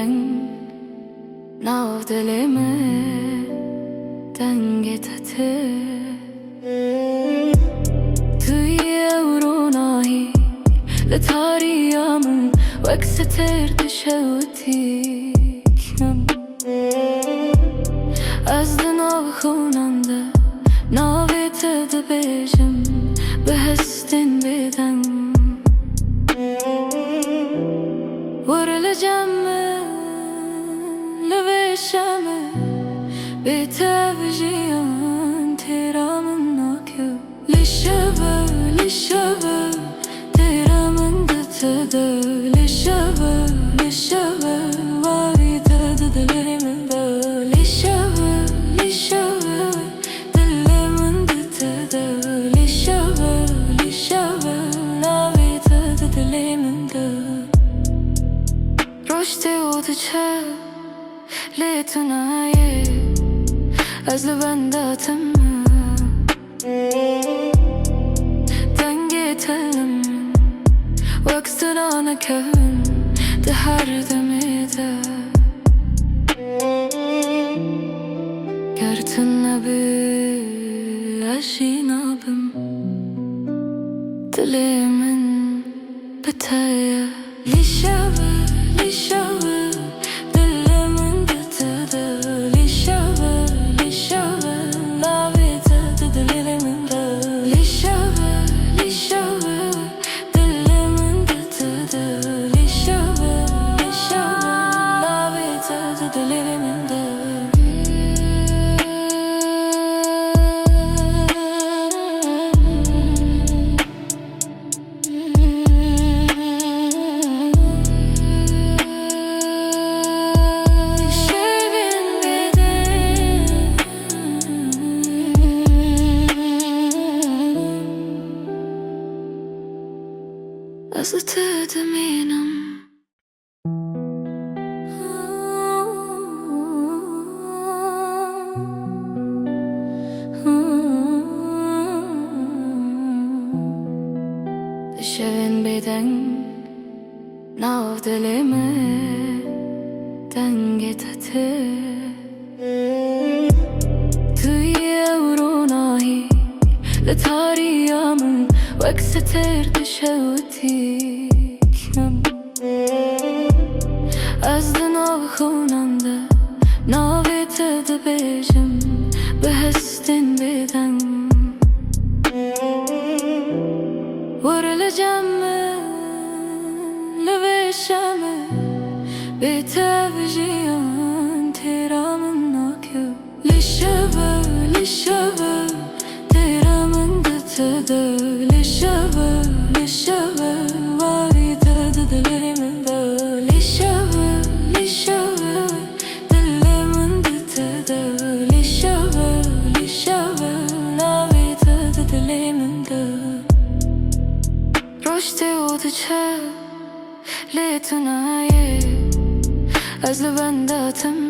deng nav dilê me dengê te tu yê ronahî li tariya min wek seter dişewitîkim ez di nav xûnan de navê te dibêjim bi hestên bê deng Vurulacağım li vê şemê bê tevjiyan têra min nakê li şeve têra min ditide li şeve wavî te di dilê min de li şeve dilê min ditide li şeve navê te di dilê min de Roştê û diçe lê tu nayê ez li benda te me dengê telim wek strana kurdî di her demê de ger tu nebî ez jî nabim dilê min bi te ye li şeve dilê min ditide li şeve navê te di dilê min de li şeve dilê min ditide li şeve navê te di dilê min de Şevên Bê Deng ez li te dimînim Şevên Bê Deng nav dilê me dengê te tu yê ronahî li tariya min wek seter dişewitîkim ez di nav xûnan de navê te dibêjim bi hestên bê deng Vurulacağım li vê şemê bê tevjiyan têra min nakê li şeve têra min ditide li şeve wavî te di dilê min de li şeve dilê min ditide li şeve navê te di dilê min de Roştê û diçe lê tu nayê ez li benda te me